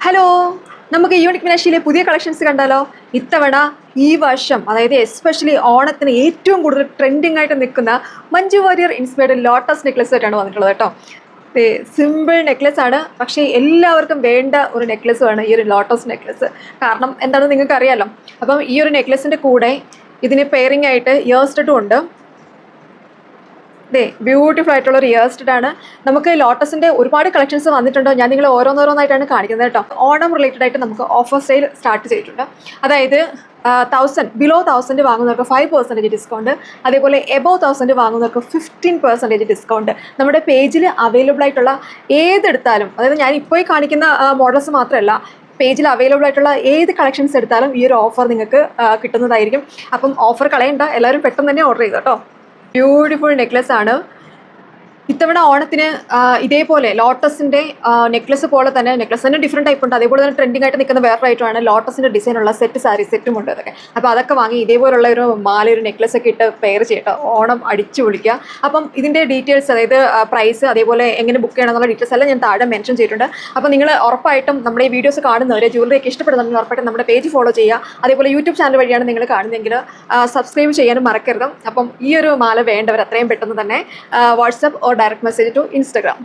Hello, നമുക്ക് unique മീനാക്ഷിയിലെ പുതിയ collections കണ്ടാലോ? ഇത്തവണ ഈ വർഷം, അതായത് എസ്പെഷ്യലി ഓണത്തിന് ഏറ്റവും കൂടുതൽ ട്രെൻഡിങ് ആയിട്ട് നിൽക്കുന്ന Manju Warrier inspired lotus necklace ആയിട്ടാണ് വന്നിട്ടുള്ളത് കേട്ടോ. സിമ്പിൾ നെക്ലസ് ആണ്, പക്ഷേ എല്ലാവർക്കും വേണ്ട ഒരു നെക്ലസ്സുമാണ് ഈ ഒരു ലോട്ടസ് നെക്ലസ്. കാരണം എന്താണെന്ന് നിങ്ങൾക്ക് അറിയാലോ. അപ്പം ഈ ഒരു നെക്ലസിൻ്റെ കൂടെ ഇതിന് പെയറിംഗ് ആയിട്ട് ഇയർ സ്റ്റഡും ഉണ്ട്. ബ്യൂട്ടിഫുൾ ആയിട്ടുള്ള ഒരു ഇയർ സ്റ്റഡ് ആണ്. നമുക്ക് ലോട്ടസിന്റെ ഒരുപാട് കളക്ഷൻസ് വന്നിട്ടുണ്ട്. ഞാൻ നിങ്ങൾ ഓരോന്നോരോന്നായിട്ടാണ് കാണിക്കുന്നത് കേട്ടോ. ഓണം റിലേറ്റഡ് ആയിട്ട് നമുക്ക് ഓഫർ സെയിൽ സ്റ്റാർട്ട് ചെയ്തിട്ടുണ്ട്. അതായത് 1000 ബിലോ 1000 വാങ്ങുന്നവർക്ക് 5% ഡിസ്കൗണ്ട്, അതേപോലെ എബോവ് 1000 വാങ്ങുന്നവർക്ക് 15% ഡിസ്കൗണ്ട്. നമ്മുടെ പേജിൽ അവൈലബിൾ ആയിട്ടുള്ള ഏതെടുത്താലും, അതായത് ഞാൻ ഇപ്പോൾ കാണിക്കുന്ന മോഡൽസ് മാത്രമല്ല, പേജിൽ അവൈലബിൾ ആയിട്ടുള്ള ഏത് കളക്ഷൻസ് എടുത്താലും ഈ ഒരു ഓഫർ നിങ്ങൾക്ക് കിട്ടുന്നതായിരിക്കും. അപ്പം ഓഫർ കളയണ്ട, എല്ലാവരും പെട്ടെന്ന് തന്നെ ഓർഡർ ചെയ്തു കേട്ടോ. ബ്യൂട്ടിഫുൾ നെക്ലസ് ആണ്. ഇത്തവണ ഓണത്തിന് ഇതേപോലെ ലോട്ടസിൻ്റെ നെക്ലസ് പോലെ തന്നെ, നെക്ലസ് തന്നെ ഡിഫറെൻറ്റ് ടൈപ്പ് ഉണ്ട്. അതേപോലെ തന്നെ ട്രെൻഡിങ് ആയിട്ട് നിൽക്കുന്ന വേറെ ഐറ്റമാണ് ലോട്ടസിൻ്റെ ഡിസൈനുള്ള സെറ്റ് സാരി സെറ്റും ഉണ്ട് അതൊക്കെ. അപ്പോൾ അതൊക്കെ വാങ്ങി ഇതേപോലുള്ള ഒരു മാല, ഒരു നെക്ലസ് ഒക്കെ ഇട്ട് പെയർ ചെയ്യട്ടോ, ഓണം അടിച്ചു വിളിക്കുക. അപ്പം ഇതിൻ്റെ ഡീറ്റെയിൽസ്, അതായത് പ്രൈസ്, അതേപോലെ എങ്ങനെ ബുക്ക് ചെയ്യണം എന്നുള്ള ഡീറ്റെയിൽസ് എല്ലാം ഞാൻ താഴെ മെൻഷൻ ചെയ്തിട്ടുണ്ട്. അപ്പോൾ നിങ്ങൾ ഉറപ്പായിട്ടും നമ്മുടെ ഈ വീഡിയോസ് കാണുന്നവർ, ജ്വല്ലറി ഒക്കെ ഇഷ്ടപ്പെടുന്നുണ്ടെങ്കിൽ ഉറപ്പായിട്ടും നമ്മുടെ പേജ് ഫോളോ ചെയ്യുക. അതേപോലെ യൂട്യൂബ് ചാനൽ വഴിയാണ് നിങ്ങൾ കാണുന്നതെങ്കിൽ സബ്സ്ക്രൈബ് ചെയ്യാനും മറക്കരുത്. അപ്പം ഈ ഒരു മാല വേണ്ടവർ അത്രയും പെട്ടെന്ന് തന്നെ WhatsApp or direct message to Instagram.